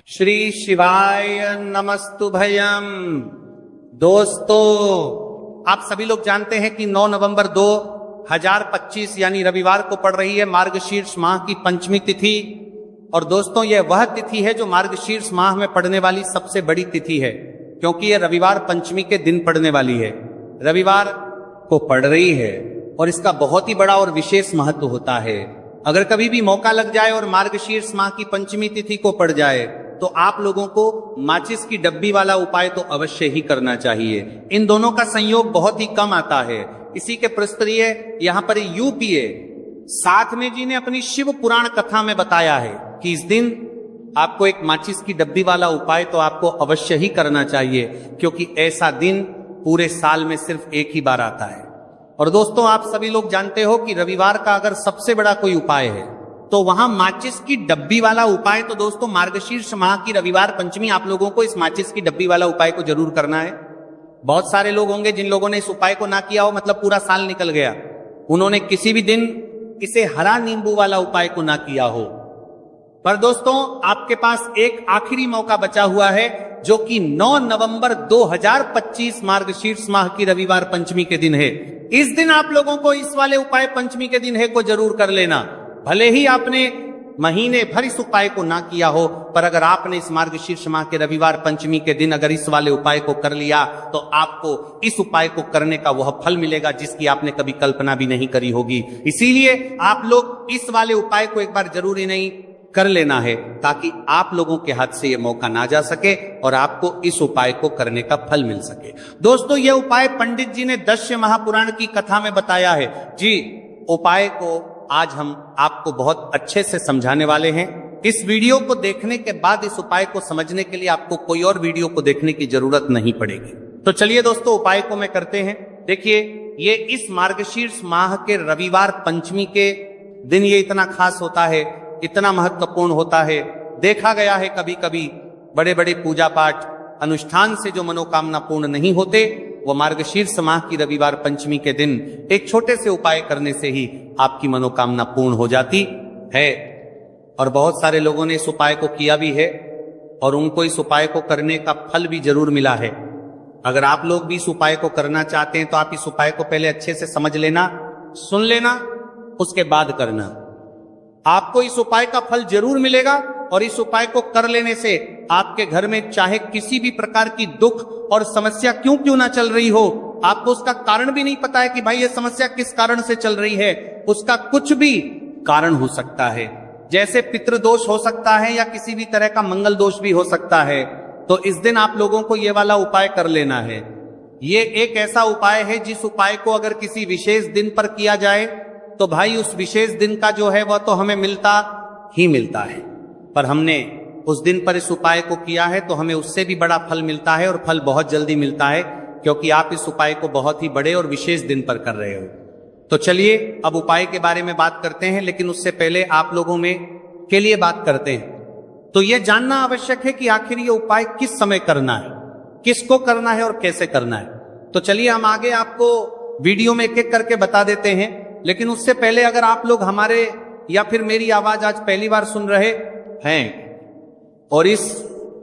श्री शिवाय नमस्तुभयम्। दोस्तों, आप सभी लोग जानते हैं कि 9 नवंबर 2025 यानी रविवार को पड़ रही है मार्गशीर्ष माह की पंचमी तिथि। और दोस्तों, यह वह तिथि है जो मार्गशीर्ष माह में पड़ने वाली सबसे बड़ी तिथि है, क्योंकि यह रविवार पंचमी के दिन पड़ने वाली है, रविवार को पड़ रही है और इसका बहुत ही बड़ा और विशेष महत्व होता है। अगर कभी भी मौका लग जाए और मार्गशीर्ष माह की पंचमी तिथि को पड़ जाए तो आप लोगों को माचिस की डब्बी वाला उपाय तो अवश्य ही करना चाहिए। इन दोनों का संयोग बहुत ही कम आता है। इसी के प्रस्तरीय यहाँ पर यूपीए साथ में जी ने अपनी शिव पुराण कथा में बताया है कि इस दिन आपको एक माचिस की डब्बी वाला उपाय तो आपको अवश्य ही करना चाहिए, क्योंकि ऐसा दिन पूरे साल में सिर्फ एक ही बार आता है। और दोस्तों, आप सभी लोग जानते हो कि रविवार का अगर सबसे बड़ा कोई उपाय है तो वहां माचिस की डब्बी वाला उपाय। तो दोस्तों, मार्गशीर्ष माह की रविवार पंचमी आप लोगों को इस माचिस की डब्बी वाला उपाय को जरूर करना है। बहुत सारे लोग होंगे जिन लोगों ने इस उपाय को ना किया हो, मतलब पूरा साल निकल गया, उन्होंने किसी भी दिन इसे हरा नींबू वाला उपाय को ना किया हो। पर दोस्तों, आपके पास एक आखिरी मौका बचा हुआ है, जो कि 9 नवंबर 2025 मार्गशीर्ष माह की रविवार पंचमी के दिन है। इस दिन आप लोगों को इस वाले उपाय पंचमी के दिन है को जरूर कर लेना। भले ही आपने महीने भर इस उपाय को ना किया हो, पर अगर आपने इस मार्गशीर्ष माह के रविवार पंचमी के दिन अगर इस वाले उपाय को कर लिया तो आपको इस उपाय को करने का वह फल मिलेगा जिसकी आपने कभी कल्पना भी नहीं करी होगी। इसीलिए आप लोग इस वाले उपाय को एक बार जरूरी नहीं कर लेना है, ताकि आप लोगों के हाथ से यह मौका ना जा सके और आपको इस उपाय को करने का फल मिल सके। दोस्तों, यह उपाय पंडित जी ने दस्य महापुराण की कथा में बताया है जी। उपाय को आज हम आपको बहुत अच्छे से समझाने वाले हैं। इस वीडियो को देखने के बाद इस उपाय को समझने के लिए आपको कोई और वीडियो को देखने की जरूरत नहीं पड़ेगी। तो चलिए दोस्तों, उपाय को मैं करते हैं। देखिए, ये इस मार्गशीर्ष माह के रविवार पंचमी के दिन ये इतना खास होता है, इतना महत्वपूर्ण होता है। देखा गया है कभी कभी बड़े बड़े पूजा पाठ अनुष्ठान से जो मनोकामना पूर्ण नहीं होते, वो मार्गशीर्ष माह की रविवार पंचमी के दिन एक छोटे से उपाय करने से ही आपकी मनोकामना पूर्ण हो जाती है। और बहुत सारे लोगों ने इस उपाय को किया भी है और उनको इस उपाय को करने का फल भी जरूर मिला है। अगर आप लोग भी इस उपाय को करना चाहते हैं तो आप इस उपाय को पहले अच्छे से समझ लेना, सुन लेना, उसके बाद करना। आपको इस उपाय का फल जरूर मिलेगा और इस उपाय को कर लेने से आपके घर में चाहे किसी भी प्रकार की दुख और समस्या क्यों ना चल रही हो, आपको उसका कारण भी नहीं पता है कि भाई ये समस्या किस कारण से चल रही है, उसका कुछ भी कारण हो सकता है। जैसे पितृदोष हो सकता है या किसी भी तरह का मंगल दोष भी हो सकता है। तो इस दिन आप लोगों को ये वाला उपाय कर लेना है। ये एक ऐसा उपाय है जिस उपाय को अगर किसी विशेष दिन पर किया जाए तो भाई उस विशेष दिन का जो है वह तो हमें मिलता ही मिलता है, पर हमने उस दिन पर इस उपाय को किया है तो हमें उससे भी बड़ा फल मिलता है, और फल बहुत जल्दी मिलता है, क्योंकि आप इस उपाय को बहुत ही बड़े और विशेष दिन पर कर रहे हो। तो चलिए अब उपाय के बारे में बात करते हैं, लेकिन उससे पहले आप लोगों में के लिए बात करते हैं। तो यह जानना आवश्यक है कि आखिर ये उपाय किस समय करना है, किसको करना है और कैसे करना है। तो चलिए हम आगे आपको वीडियो में एक एक करके बता देते हैं, लेकिन उससे पहले अगर आप लोग हमारे या फिर मेरी आवाज आज पहली बार सुन रहे हैं और इस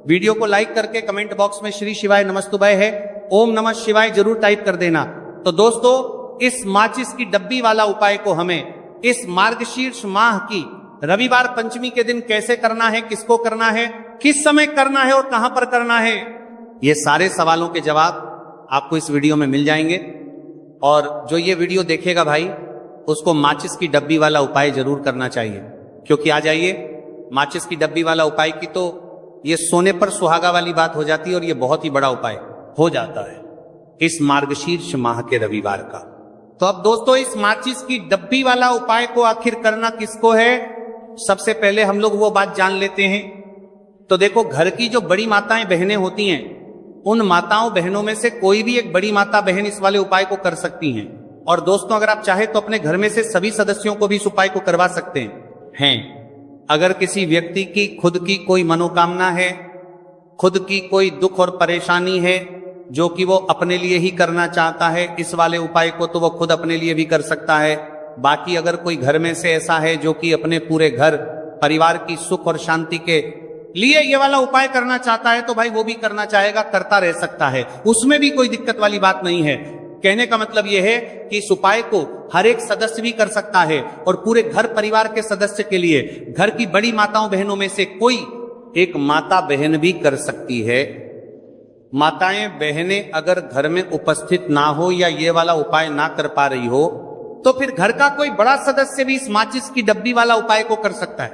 वीडियो को लाइक करके कमेंट बॉक्स में श्री शिवाय नमस्तुभय है, ओम नमः शिवाय जरूर टाइप कर देना। तो दोस्तों, इस माचिस की डब्बी वाला उपाय को हमें इस मार्गशीर्ष माह की रविवार पंचमी के दिन कैसे करना है, किसको करना है, किस समय करना है और कहां पर करना है, ये सारे सवालों के जवाब आपको इस वीडियो में मिल जाएंगे। और जो ये वीडियो देखेगा भाई, उसको माचिस की डब्बी वाला उपाय जरूर करना चाहिए, क्योंकि आ जाइए, माचिस की डब्बी वाला उपाय की तो ये सोने पर सुहागा वाली बात हो जाती है और ये बहुत ही बड़ा उपाय हो जाता है इस मार्गशीर्ष माह के रविवार का। तो अब दोस्तों, इस माचिस की डब्बी वाला उपाय को आखिर करना किसको है, सबसे पहले हम लोग वो बात जान लेते हैं। तो देखो, घर की जो बड़ी माताएं बहनें होती हैं, उन माताओं बहनों में से कोई भी एक बड़ी माता बहन इस वाले उपाय को कर सकती हैं। और दोस्तों, अगर आप चाहे तो अपने घर में से सभी सदस्यों को भी इस उपाय को करवा सकते हैं। अगर किसी व्यक्ति की खुद की कोई मनोकामना है, खुद की कोई दुख और परेशानी है जो कि वो अपने लिए ही करना चाहता है इस वाले उपाय को, तो वो खुद अपने लिए भी कर सकता है। बाकी अगर कोई घर में से ऐसा है जो कि अपने पूरे घर परिवार की सुख और शांति के लिए ये वाला उपाय करना चाहता है तो भाई वो भी करना चाहेगा, करता रह सकता है, उसमें भी कोई दिक्कत वाली बात नहीं है। कहने का मतलब यह है कि इस उपाय को हर एक सदस्य भी कर सकता है और पूरे घर परिवार के सदस्य के लिए घर की बड़ी माताओं बहनों में से कोई एक माता बहन भी कर सकती है। माताएं बहनें अगर घर में उपस्थित ना हो या ये वाला उपाय ना कर पा रही हो तो फिर घर का कोई बड़ा सदस्य भी इस माचिस की डब्बी वाला उपाय को कर सकता है,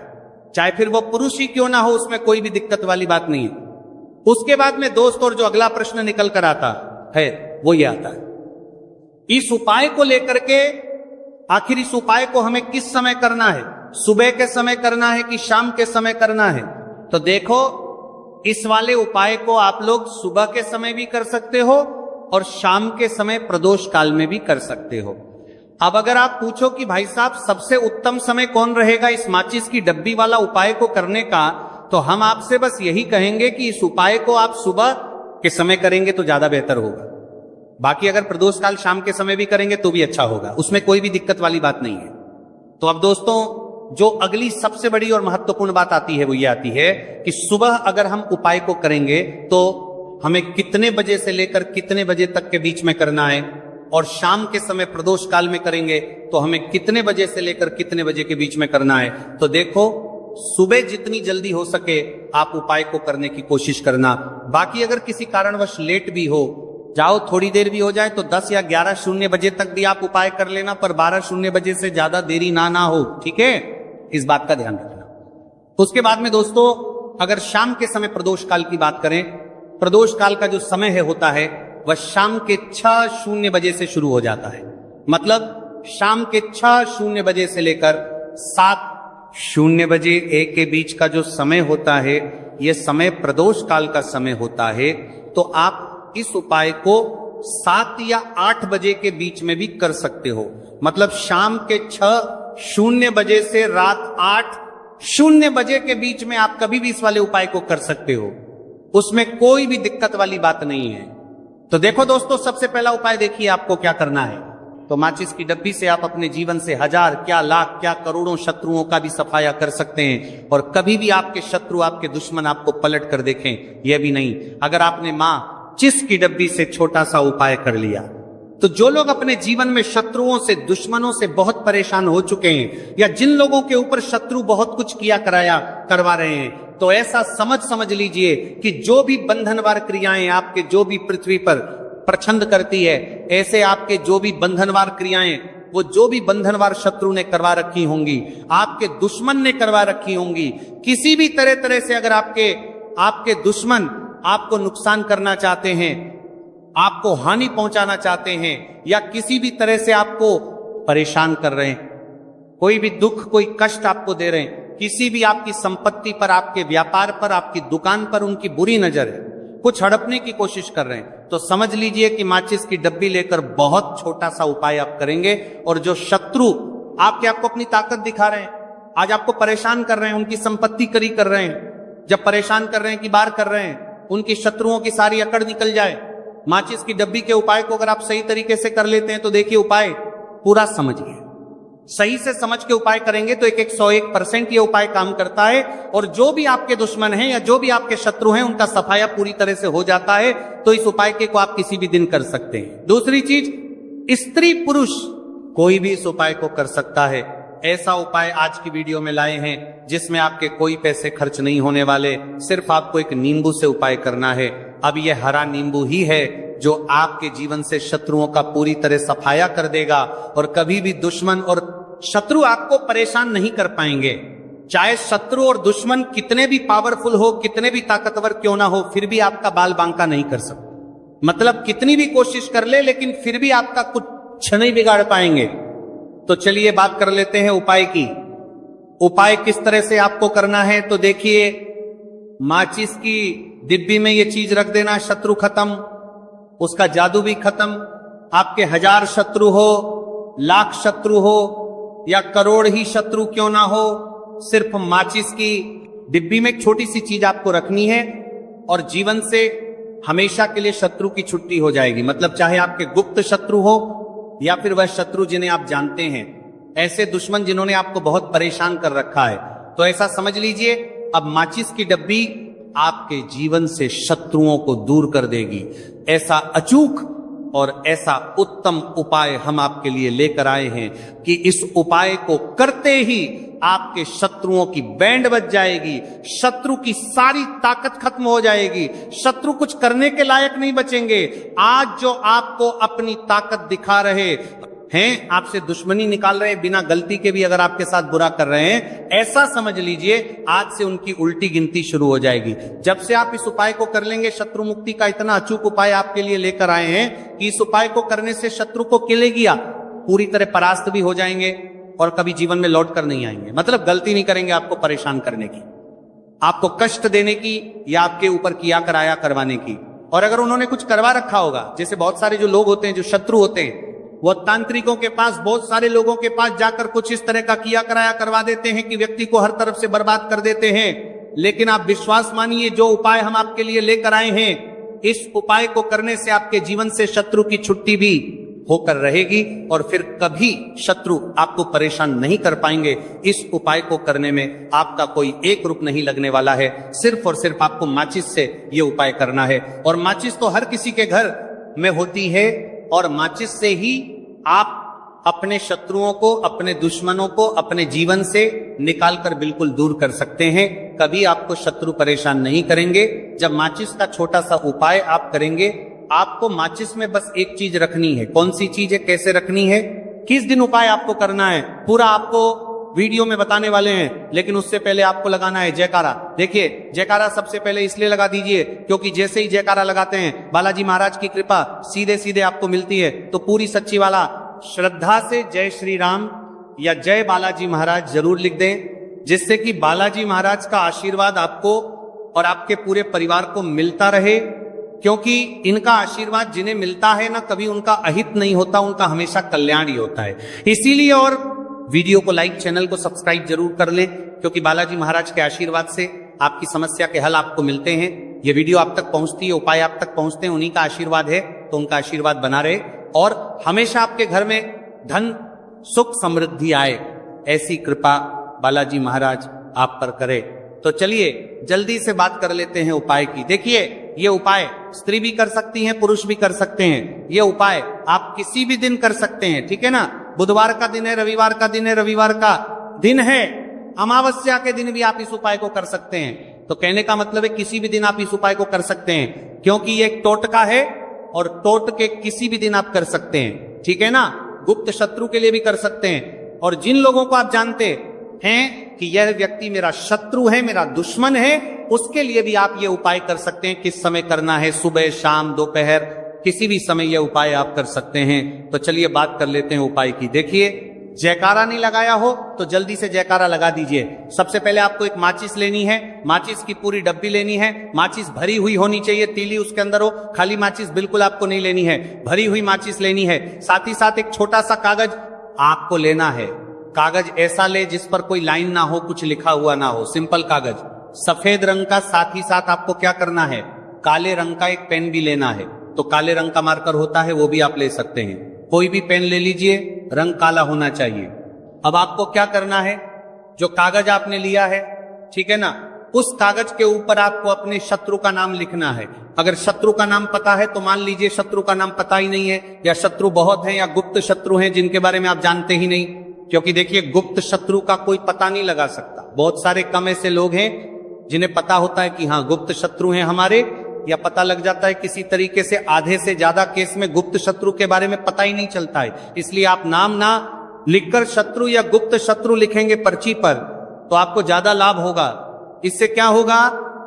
चाहे फिर वो पुरुष ही क्यों ना हो, उसमें कोई भी दिक्कत वाली बात नहीं है। उसके बाद में दोस्त और जो अगला प्रश्न निकल कर आता है वो ये आता है, इस उपाय को लेकर के आखिर इस उपाय को हमें किस समय करना है, सुबह के समय करना है कि शाम के समय करना है? तो देखो, इस वाले उपाय को आप लोग सुबह के समय भी कर सकते हो और शाम के समय प्रदोष काल में भी कर सकते हो। अब अगर आप पूछो कि भाई साहब सबसे उत्तम समय कौन रहेगा इस माचिस की डब्बी वाला उपाय को करने का, तो हम आपसे बस यही कहेंगे कि इस उपाय को आप सुबह के समय करेंगे तो ज्यादा बेहतर होगा। बाकी अगर प्रदोष काल शाम के समय भी करेंगे तो भी अच्छा होगा, उसमें कोई भी दिक्कत वाली बात नहीं है। तो अब दोस्तों, जो अगली सबसे बड़ी और महत्वपूर्ण बात आती है वो ये आती है कि सुबह अगर हम उपाय को करेंगे तो हमें कितने बजे से लेकर कितने बजे तक के बीच में करना है, और शाम के समय प्रदोष काल में करेंगे तो हमें कितने बजे से लेकर कितने बजे के बीच में करना है। तो देखो, सुबह जितनी जल्दी हो सके आप उपाय को करने की कोशिश करना। बाकी अगर किसी कारणवश लेट भी हो जाओ, थोड़ी देर भी हो जाए तो 10 या 11:00 बजे तक भी आप उपाय कर लेना, पर 12:00 बजे से ज्यादा देरी ना हो, ठीक है? इस बात का ध्यान रखना। उसके बाद में दोस्तों, अगर शाम के समय प्रदोष काल की बात करें, प्रदोष काल का जो समय होता है वह शाम के 6:00 बजे से शुरू हो जाता है। मतलब शाम के 6:00 बजे से लेकर 7:00 बजे के बीच का जो समय होता है, यह समय प्रदोष काल का समय होता है। तो आप इस उपाय को 7 या 8 बजे के बीच में भी कर सकते हो। मतलब शाम के 6:00 बजे से रात 8:00 बजे के बीच में आप कभी भी इस वाले उपाय को कर सकते हो, उसमें कोई भी दिक्कत वाली बात नहीं है। तो देखो दोस्तों, सबसे पहला उपाय देखिए आपको क्या करना है। तो माचिस की डब्बी से आप अपने जीवन से 1000 क्या लाख क्या करोड़ों शत्रुओं का भी सफाया कर सकते हैं, और कभी भी आपके शत्रु आपके दुश्मन आपको पलट कर देखें यह भी नहीं। अगर आपने माचिस की डब्बी से छोटा सा उपाय कर लिया तो जो लोग अपने जीवन में शत्रुओं से दुश्मनों से बहुत परेशान हो चुके हैं, या जिन लोगों के ऊपर शत्रु बहुत कुछ किया कराया करवा रहे हैं, तो ऐसा समझ लीजिए कि जो भी बंधनवार क्रियाएं आपके जो भी पृथ्वी पर प्रछंद करती है, ऐसे आपके जो भी बंधनवार क्रियाएं, वो जो भी बंधनवार शत्रु ने करवा रखी होंगी, आपके दुश्मन ने करवा रखी होंगी, किसी भी तरह से अगर आपके दुश्मन आपको नुकसान करना चाहते हैं, आपको हानि पहुंचाना चाहते हैं, या किसी भी तरह से आपको परेशान कर रहे हैं, कोई भी दुख कोई कष्ट आपको दे रहे हैं, किसी भी आपकी संपत्ति पर, आपके व्यापार पर, आपकी दुकान पर उनकी बुरी नजर है, कुछ हड़पने की कोशिश कर रहे हैं, तो समझ लीजिए कि माचिस की डब्बी लेकर बहुत छोटा सा उपाय आप करेंगे, और जो शत्रु आपको अपनी ताकत दिखा रहे हैं, आज आपको परेशान कर रहे हैं, उनकी संपत्ति करी कर रहे हैं, जब परेशान कर रहे हैं कि बार कर रहे हैं, उनकी शत्रुओं की सारी अकड़ निकल जाए। माचिस की डब्बी के उपाय को अगर आप सही तरीके से कर लेते हैं तो देखिए, उपाय पूरा समझिए, सही से समझ के उपाय करेंगे तो 101% ये उपाय काम करता है, और जो भी आपके दुश्मन हैं या जो भी आपके शत्रु हैं उनका सफाया पूरी तरह से हो जाता है। तो इस उपाय को आप किसी भी दिन कर सकते हैं। दूसरी चीज, स्त्री पुरुष कोई भी इस उपाय को कर सकता है। ऐसा उपाय आज की वीडियो में लाए हैं जिसमें आपके कोई पैसे खर्च नहीं होने वाले, सिर्फ आपको एक नींबू से उपाय करना है। अब यह हरा नींबू ही है जो आपके जीवन से शत्रुओं का पूरी तरह सफाया कर देगा, और कभी भी दुश्मन और शत्रु आपको परेशान नहीं कर पाएंगे। चाहे शत्रु और दुश्मन कितने भी पावरफुल हो, कितने भी ताकतवर क्यों ना हो, फिर भी आपका बाल बांका नहीं कर सकते। मतलब कितनी भी कोशिश कर ले, लेकिन फिर भी आपका कुछ नहीं बिगाड़ पाएंगे। तो चलिए बात कर लेते हैं उपाय की। उपाय किस तरह से आपको करना है, तो देखिए, माचिस की डिब्बी में ये चीज रख देना, शत्रु खत्म, उसका जादू भी खत्म। आपके 1000 शत्रु हो, लाख शत्रु हो, या करोड़ ही शत्रु क्यों ना हो, सिर्फ माचिस की डिब्बी में एक छोटी सी चीज आपको रखनी है, और जीवन से हमेशा के लिए शत्रु की छुट्टी हो जाएगी। मतलब चाहे आपके गुप्त शत्रु हो या फिर वह शत्रु जिन्हें आप जानते हैं, ऐसे दुश्मन जिन्होंने आपको बहुत परेशान कर रखा है, तो ऐसा समझ लीजिए अब माचिस की डब्बी आपके जीवन से शत्रुओं को दूर कर देगी। ऐसा अचूक और ऐसा उत्तम उपाय हम आपके लिए लेकर आए हैं कि इस उपाय को करते ही आपके शत्रुओं की बैंड बज जाएगी, शत्रु की सारी ताकत खत्म हो जाएगी, शत्रु कुछ करने के लायक नहीं बचेंगे। आज जो आपको अपनी ताकत दिखा रहे हैं, आपसे दुश्मनी निकाल रहे हैं, बिना गलती के भी अगर आपके साथ बुरा कर रहे हैं, ऐसा समझ लीजिए आज से उनकी उल्टी गिनती शुरू हो जाएगी। जब से आप इस उपाय को कर लेंगे, शत्रु मुक्ति का इतना अचूक उपाय आपके लिए लेकर आए हैं कि इस उपाय को करने से शत्रु को किलेगी, आप पूरी तरह परास्त भी हो जाएंगे और कभी जीवन में लौट कर नहीं आएंगे। मतलब गलती नहीं करेंगे आपको परेशान करने की, आपको कष्ट देने की या आपके ऊपर किया कराया करवाने की। और अगर उन्होंने कुछ करवा रखा होगा, जैसे बहुत सारे जो लोग होते हैं, जो शत्रु होते हैं, वो तांत्रिकों के पास, बहुत सारे लोगों के पास जाकर कुछ इस तरह का किया कराया करवा देते हैं कि व्यक्ति को हर तरफ से बर्बाद कर देते हैं। लेकिन आप विश्वास मानिए, जो उपाय हम आपके लिए लेकर आए हैं, इस उपाय को करने से आपके जीवन से शत्रु की छुट्टी भी होकर रहेगी और फिर कभी शत्रु आपको परेशान नहीं कर पाएंगे। इस उपाय को करने में आपका कोई एक रुपया नहीं लगने वाला है, सिर्फ और सिर्फ आपको माचिस से यह उपाय करना है। और माचिस तो हर किसी के घर में होती है और माचिस से ही आप अपने शत्रुओं को, अपने दुश्मनों को अपने जीवन से निकालकर बिल्कुल दूर कर सकते हैं। कभी आपको शत्रु परेशान नहीं करेंगे। जब माचिस का छोटा सा उपाय आप करेंगे, आपको माचिस में बस एक चीज रखनी है। कौन सी चीज है, कैसे रखनी है, किस दिन उपाय आपको करना है, पूरा आपको वीडियो में बताने वाले हैं। लेकिन उससे पहले आपको लगाना है जयकारा। देखिए, जयकारा सबसे पहले इसलिए लगा दीजिए क्योंकि जैसे ही जयकारा लगाते हैं, बालाजी महाराज की कृपा सीधे सीधे आपको मिलती है। तो पूरी सच्ची वाला श्रद्धा से जय श्री राम या जय बालाजी महाराज जरूर लिख दें, जिससे कि बालाजी महाराज का आशीर्वाद आपको और आपके पूरे परिवार को मिलता रहे। क्योंकि इनका आशीर्वाद जिन्हें मिलता है ना, कभी उनका अहित नहीं होता, उनका हमेशा कल्याण ही होता है। इसीलिए और वीडियो को लाइक, चैनल को सब्सक्राइब जरूर कर लें, क्योंकि बालाजी महाराज के आशीर्वाद से आपकी समस्या के हल आपको मिलते हैं। ये वीडियो आप तक पहुंचती है, उपाय आप तक पहुंचते हैं, उन्हीं का आशीर्वाद है। तो उनका आशीर्वाद बना रहे और हमेशा आपके घर में धन, सुख, समृद्धि आए, ऐसी कृपा बालाजी महाराज आप पर करे। तो चलिए जल्दी से बात कर लेते हैं उपाय की। देखिए, ये उपाय स्त्री भी कर सकती हैं, पुरुष भी कर सकते हैं। ये उपाय आप किसी भी दिन कर सकते हैं, ठीक है ना। बुधवार का दिन है, रविवार का दिन है, रविवार का दिन है, अमावस्या के दिन भी आप इस उपाय को कर सकते हैं। तो कहने का मतलब है किसी भी दिन आप इस उपाय को कर सकते हैं, क्योंकि ये एक टोटका है और टोटके किसी भी दिन आप कर सकते हैं, ठीक है ना। गुप्त शत्रु के लिए भी कर सकते हैं। और जिन लोगों को आप जानते हैं कि यह व्यक्ति मेरा शत्रु है, मेरा दुश्मन है, उसके लिए भी आप ये उपाय कर सकते हैं। किस समय करना है, सुबह, शाम, दोपहर, किसी भी समय यह उपाय आप कर सकते हैं। तो चलिए बात कर लेते हैं उपाय की। देखिए, जयकारा नहीं लगाया हो तो जल्दी से जयकारा लगा दीजिए। सबसे पहले आपको एक माचिस लेनी है, माचिस की पूरी डब्बी लेनी है। माचिस भरी हुई होनी चाहिए, तीली उसके अंदर हो, खाली माचिस बिल्कुल आपको नहीं लेनी है, भरी हुई माचिस लेनी है। साथ ही साथ एक छोटा सा कागज आपको लेना है। कागज ऐसा ले जिस पर कोई लाइन ना हो, कुछ लिखा हुआ ना हो, सिंपल कागज, सफेद रंग का। साथ ही साथ आपको क्या करना है, काले रंग का एक पेन भी लेना है। तो काले रंग का मार्कर होता है, वो भी आप ले सकते हैं। कोई भी पेन ले लीजिए, रंग काला होना चाहिए। अब आपको क्या करना है, जो कागज आपने लिया है, ठीक है ना, उस कागज के ऊपर आपको अपने शत्रु का नाम लिखना है। अगर शत्रु का नाम पता है तो मान लीजिए शत्रु का नाम पता ही नहीं है, या शत्रु बहुत है, या गुप्त शत्रु हैं जिनके बारे में आप जानते ही नहीं। क्योंकि देखिए, गुप्त शत्रु का कोई पता नहीं लगा सकता। बहुत सारे कम ऐसे लोग हैं जिन्हें पता होता है कि हाँ गुप्त शत्रु हैं हमारे, या पता लग जाता है किसी तरीके से। आधे से ज्यादा केस में गुप्त शत्रु के बारे में पता ही नहीं चलता है। इसलिए आप नाम ना लिखकर शत्रु या गुप्त शत्रु लिखेंगे पर्ची पर, तो आपको ज्यादा लाभ होगा। इससे क्या होगा,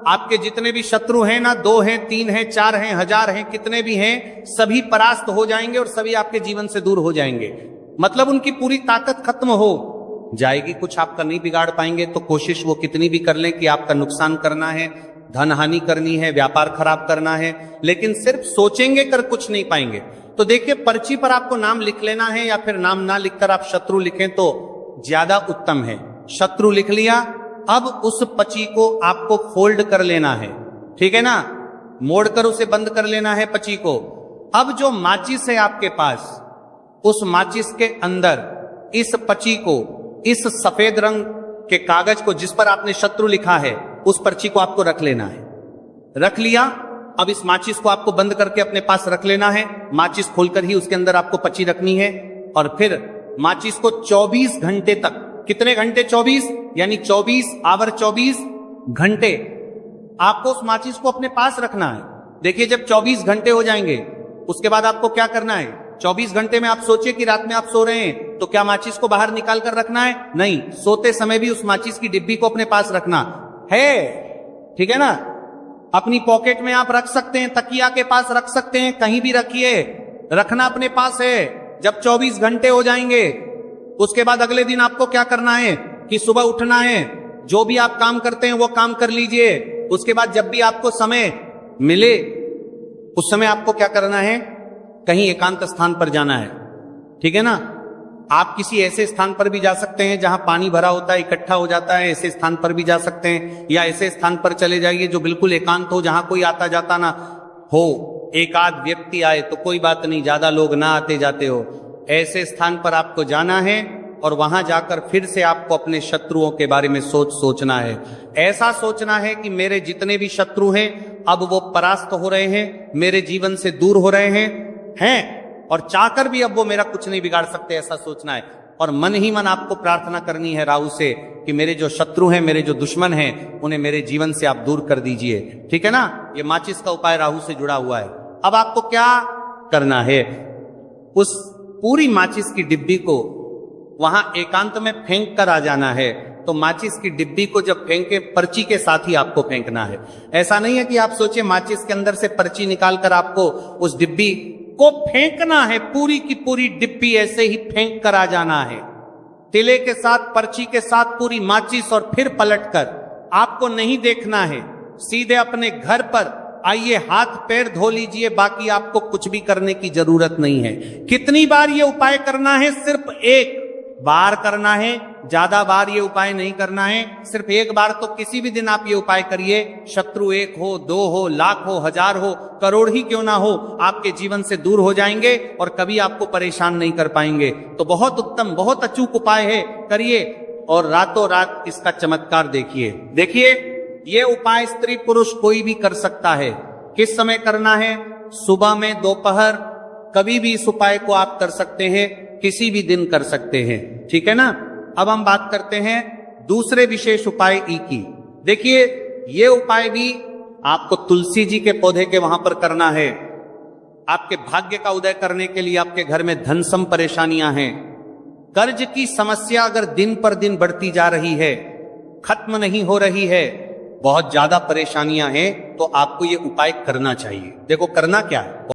आपके जितने भी शत्रु हैं ना, 2 हैं, 3 हैं, 4 हैं, 1000 हैं, कितने भी हैं, सभी परास्त हो जाएंगे और सभी आपके जीवन से दूर हो जाएंगे। मतलब उनकी पूरी ताकत खत्म हो जाएगी। कुछ आपका नहीं बिगाड़ पाएंगे। तो कोशिश वो कितनी भी कर लें कि आपका नुकसान करना है, धन हानि करनी है, व्यापार खराब करना है, लेकिन सिर्फ सोचेंगे, कर कुछ नहीं पाएंगे। तो देखिए, पर्ची पर आपको नाम लिख लेना है, या फिर नाम ना लिखकर आप शत्रु लिखें तो ज्यादा उत्तम है। शत्रु लिख लिया, अब उस पर्ची को आपको फोल्ड कर लेना है, ठीक है ना, मोड़कर उसे बंद कर लेना है पर्ची को। अब जो माचिस है आपके पास, उस माचिस के अंदर इस पर्ची को, इस सफेद रंग के कागज को जिस पर आपने शत्रु लिखा है, उस पर्ची को आपको रख लेना है। रख लिया, अब इस माचिस को आपको बंद करके अपने पास रख लेना है। माचिस खोलकर ही उसके अंदर आपको पर्ची रखनी है और फिर माचिस को 24 घंटे तक, कितने घंटे? 24, यानी 24 आवर 24 घंटे आपको उस माचिस को अपने पास रखना है। देखिए, जब 24 घंटे हो जाएंगे उसके बाद आपको क्या करना है? 24 घंटे में आप सोचिए कि रात में आप सो रहे हैं तो क्या माचिस को बाहर निकाल कर रखना है? नहीं, सोते समय भी उस माचिस की डिब्बी को अपने पास रखना है, ठीक है ना? अपनी पॉकेट में आप रख सकते हैं, तकिया के पास रख सकते हैं, कहीं भी रखिए, रखना अपने पास है। जब 24 घंटे हो जाएंगे उसके बाद अगले दिन आपको क्या करना है कि सुबह उठना है, जो भी आप काम करते हैं वो काम कर लीजिए। उसके बाद जब भी आपको समय मिले उस समय आपको क्या करना है? कहीं एकांत स्थान पर जाना है, ठीक है ना? आप किसी ऐसे स्थान पर भी जा सकते हैं जहां पानी भरा होता है, इकट्ठा हो जाता है, ऐसे स्थान पर भी जा सकते हैं, या ऐसे स्थान पर चले जाइए जो बिल्कुल एकांत हो, जहां कोई आता जाता ना हो। एक आध व्यक्ति आए तो कोई बात नहीं, ज्यादा लोग ना आते जाते हो। ऐसे स्थान पर आपको जाना है और वहां जाकर फिर से आपको अपने शत्रुओं के बारे में सोचना है। ऐसा सोचना है कि मेरे जितने भी शत्रु हैं अब वो परास्त हो रहे हैं, मेरे जीवन से दूर हो रहे हैं और चाहकर भी अब वो मेरा कुछ नहीं बिगाड़ सकते, ऐसा सोचना है। और मन ही मन आपको प्रार्थना करनी है राहु से कि मेरे जो शत्रु हैं, मेरे जो दुश्मन हैं, उन्हें मेरे जीवन से आप दूर कर दीजिए, ठीक है ना? ये माचिस का उपाय राहु से जुड़ा हुआ है। अब आपको क्या करना है? उस पूरी माचिस की डिब्बी को वहां एकांत में फेंक कर आ जाना है। तो माचिस की डिब्बी को जब फेंके, पर्ची के साथ ही आपको फेंकना है। ऐसा नहीं है कि आप सोचे माचिस के अंदर से पर्ची निकालकर आपको उस डिब्बी को फेंकना है। पूरी की पूरी डिब्बी ऐसे ही फेंक कर आ जाना है, तिले के साथ, पर्ची के साथ, पूरी माचिस, और फिर पलटकर आपको नहीं देखना है, सीधे अपने घर पर आइए, हाथ पैर धो लीजिए, बाकी आपको कुछ भी करने की जरूरत नहीं है। कितनी बार ये उपाय करना है? सिर्फ एक बार करना है, ज्यादा बार ये उपाय नहीं करना है, सिर्फ एक बार। तो किसी भी दिन आप ये उपाय करिए, शत्रु 1 हो, 2 हो, लाख हो, 1000 हो, करोड़ ही क्यों ना हो, आपके जीवन से दूर हो जाएंगे और कभी आपको परेशान नहीं कर पाएंगे। तो बहुत उत्तम, बहुत अचूक उपाय है, करिए और रातों रात इसका चमत्कार देखिए। देखिए, ये उपाय स्त्री पुरुष कोई भी कर सकता है। किस समय करना है? सुबह में, दोपहर, कभी भी इस उपाय को आप कर सकते हैं, किसी भी दिन कर सकते हैं, ठीक है ना? अब हम बात करते हैं दूसरे विशेष उपाय ई की। देखिए, ये उपाय भी आपको तुलसी जी के पौधे के वहां पर करना है। आपके भाग्य का उदय करने के लिए आपके घर में धन सम परेशानियां हैं, कर्ज की समस्या अगर दिन पर दिन बढ़ती जा रही है, खत्म नहीं हो रही है, बहुत ज्यादा परेशानियां हैं, तो आपको ये उपाय करना चाहिए। देखो करना क्या है।